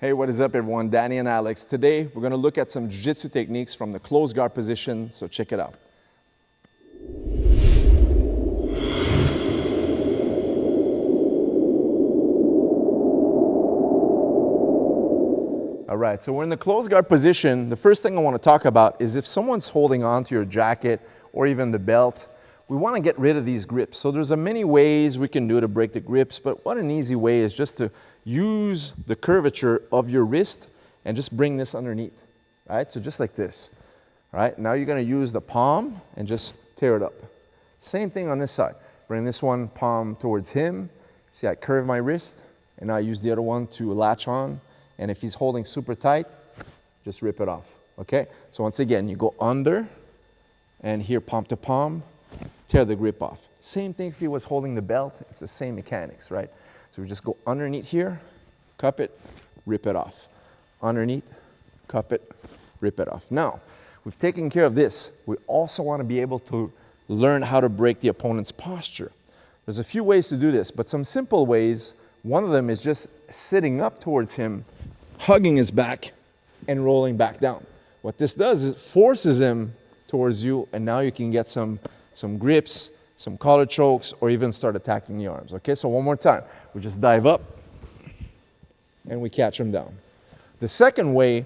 Hey, what is up everyone? Danny and Alex. Today, we're gonna look at some Jiu-Jitsu techniques from the closed guard position, so check it out. All right, so we're in the closed guard position. The first thing I wanna talk about is if someone's holding on to your jacket or even the belt, we wanna get rid of these grips. So there's many ways we can do to break the grips, but one easy way is just to use the curvature of your wrist and just bring this underneath, right? So just like this, right? Now you're gonna use the palm and just tear it up. Same thing on this side. Bring this one palm towards him. See, I curve my wrist, and now I use the other one to latch on. And if he's holding super tight, just rip it off, okay? So once again, you go under, and here, palm to palm, tear the grip off. Same thing if he was holding the belt, it's the same mechanics, right? So we just go underneath here, cup it, rip it off. Underneath, cup it, rip it off. Now, we've taken care of this. We also want to be able to learn how to break the opponent's posture. There's a few ways to do this, but some simple ways. One of them is just sitting up towards him, hugging his back, and rolling back down. What this does is it forces him towards you, and now you can get some grips, some collar chokes, or even start attacking the arms. Okay, so one more time. We just dive up, and we catch him down. The second way,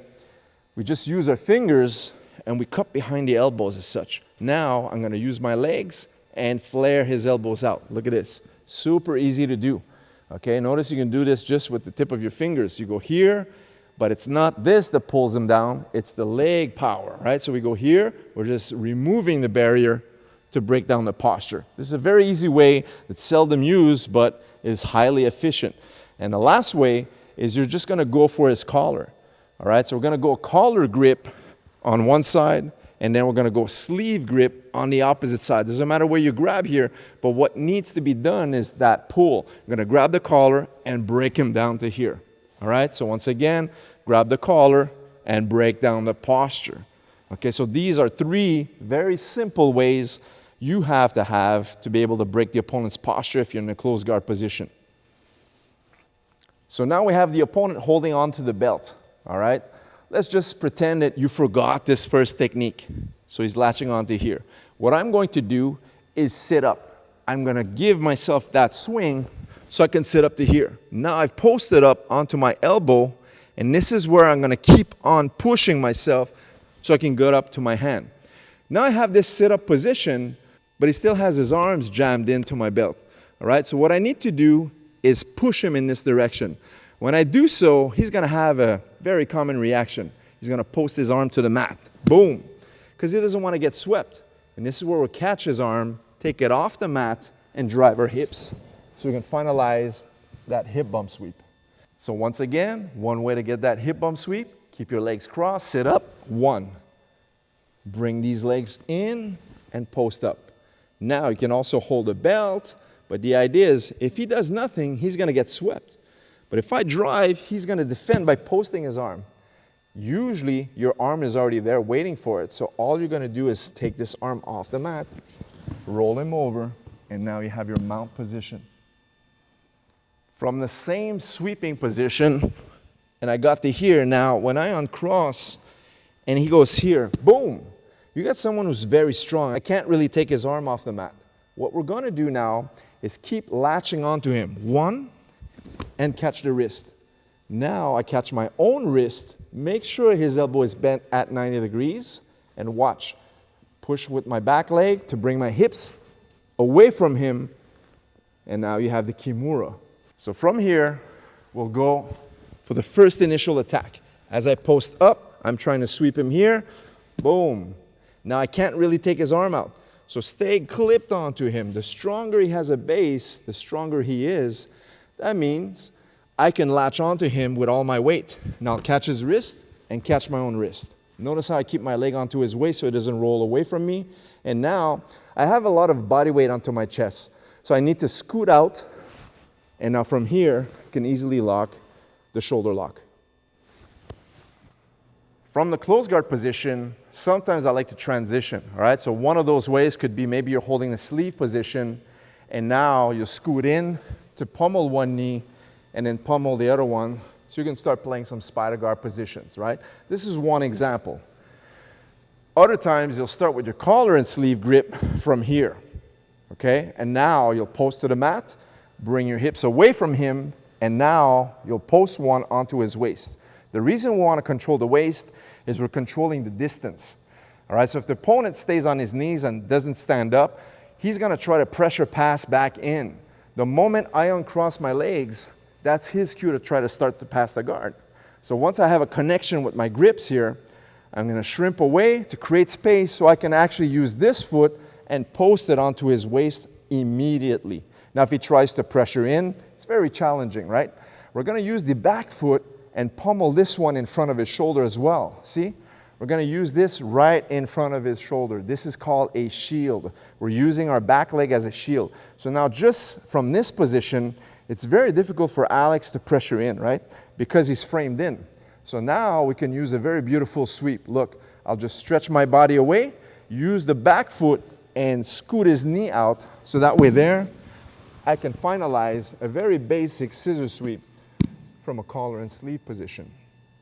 we just use our fingers and we cup behind the elbows as such. Now I'm gonna use my legs and flare his elbows out. Look at this, super easy to do. Okay, notice you can do this just with the tip of your fingers. You go here, but it's not this that pulls him down, it's the leg power, right? So we go here, we're just removing the barrier to break down the posture. This is a very easy way that's seldom used, but is highly efficient. And the last way is you're just gonna go for his collar. All right, so we're gonna go collar grip on one side, and then we're gonna go sleeve grip on the opposite side. Doesn't matter where you grab here, but what needs to be done is that pull. We're gonna grab the collar and break him down to here. All right, so once again, grab the collar and break down the posture. Okay, so these are three very simple ways you have to be able to break the opponent's posture if you're in a closed guard position. So now we have the opponent holding on to the belt, all right? Let's just pretend that you forgot this first technique. So he's latching onto here. What I'm going to do is sit up. I'm gonna give myself that swing so I can sit up to here. Now I've posted up onto my elbow, and this is where I'm gonna keep on pushing myself so I can get up to my hand. Now I have this sit-up position, but he still has his arms jammed into my belt, all right? So what I need to do is push him in this direction. When I do so, he's gonna have a very common reaction. He's gonna post his arm to the mat, boom, because he doesn't wanna get swept. And this is where we'll catch his arm, take it off the mat, and drive our hips so we can finalize that hip bump sweep. So once again, one way to get that hip bump sweep, keep your legs crossed, sit up, one. Bring these legs in and post up. Now you can also hold a belt, but the idea is if he does nothing, he's gonna get swept. But if I drive, he's gonna defend by posting his arm. Usually your arm is already there waiting for it. So all you're gonna do is take this arm off the mat, roll him over, and now you have your mount position. From the same sweeping position, and I got to here, now when I uncross and he goes here, boom, you got someone who's very strong. I can't really take his arm off the mat. What we're gonna do now is keep latching onto him. One, and catch the wrist. Now I catch my own wrist, make sure his elbow is bent at 90 degrees, and watch. Push with my back leg to bring my hips away from him, and now you have the Kimura. So from here, we'll go for the first initial attack. As I post up, I'm trying to sweep him here, boom. Now I can't really take his arm out. So stay clipped onto him. The stronger he has a base, the stronger he is. That means I can latch onto him with all my weight. Now I'll catch his wrist and catch my own wrist. Notice how I keep my leg onto his waist so it doesn't roll away from me. And now I have a lot of body weight onto my chest. So I need to scoot out. And now from here, I can easily lock the shoulder lock. From the closed guard position, sometimes I like to transition, all right? So one of those ways could be maybe you're holding the sleeve position, and now you scoot in to pummel one knee and then pummel the other one So you can start playing some spider guard positions, right? This is one example. Other times you'll start with your collar and sleeve grip from here, okay? And now you'll post to the mat, bring your hips away from him, and now you'll post one onto his waist. The reason we want to control the waist is we're controlling the distance. All right, so if the opponent stays on his knees and doesn't stand up, he's going to try to pressure pass back in. The moment I uncross my legs, that's his cue to try to start to pass the guard. So once I have a connection with my grips here, I'm going to shrimp away to create space so I can actually use this foot and post it onto his waist immediately. Now, if he tries to pressure in, it's very challenging, right? We're going to use the back foot and pummel this one in front of his shoulder as well. See? We're going to use this right in front of his shoulder. This is called a shield. We're using our back leg as a shield. So now just from this position, it's very difficult for Alex to pressure in, right? Because he's framed in. So now we can use a very beautiful sweep. Look, I'll just stretch my body away, use the back foot and scoot his knee out. So that way there, I can finalize a very basic scissor sweep from a collar and sleeve position.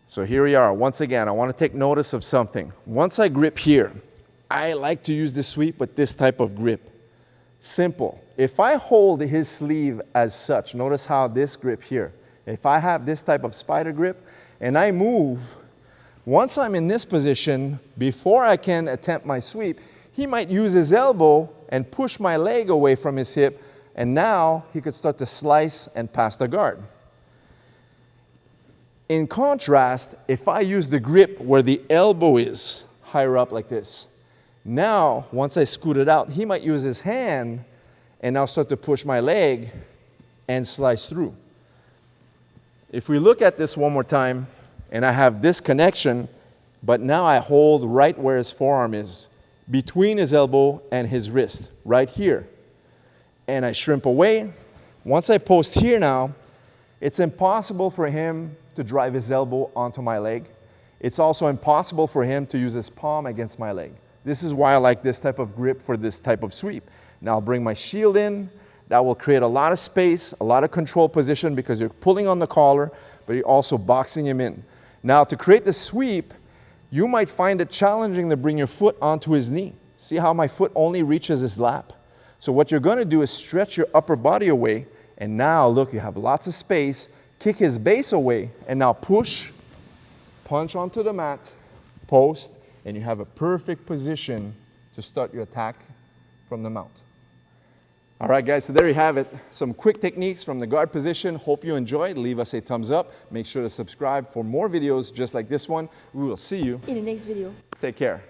So here we are. Once again, I want to take notice of something. Once I grip here, I like to use the sweep with this type of grip. Simple. If I hold his sleeve as such, notice how this grip here, if I have this type of spider grip, and I move, once I'm in this position, before I can attempt my sweep, he might use his elbow and push my leg away from his hip, and now he could start to slice and pass the guard. In contrast, if I use the grip where the elbow is, higher up like this, now, once I scoot it out, he might use his hand and now start to push my leg and slice through. If we look at this one more time, and I have this connection, but now I hold right where his forearm is, between his elbow and his wrist, right here. And I shrimp away. Once I post here now, it's impossible for him to drive his elbow onto my leg. It's also impossible for him to use his palm against my leg. This is why I like this type of grip for this type of sweep. Now I'll bring my shield in. That will create a lot of space, a lot of control position because you're pulling on the collar, but you're also boxing him in. Now to create the sweep, you might find it challenging to bring your foot onto his knee. See how my foot only reaches his lap? So what you're going to do is stretch your upper body away, and now look, you have lots of space. Kick his base away, and now push, punch onto the mat, post, and you have a perfect position to start your attack from the mount. All right, guys, so there you have it. Some quick techniques from the guard position. Hope you enjoyed. Leave us a thumbs up. Make sure to subscribe for more videos just like this one. We will see you in the next video. Take care.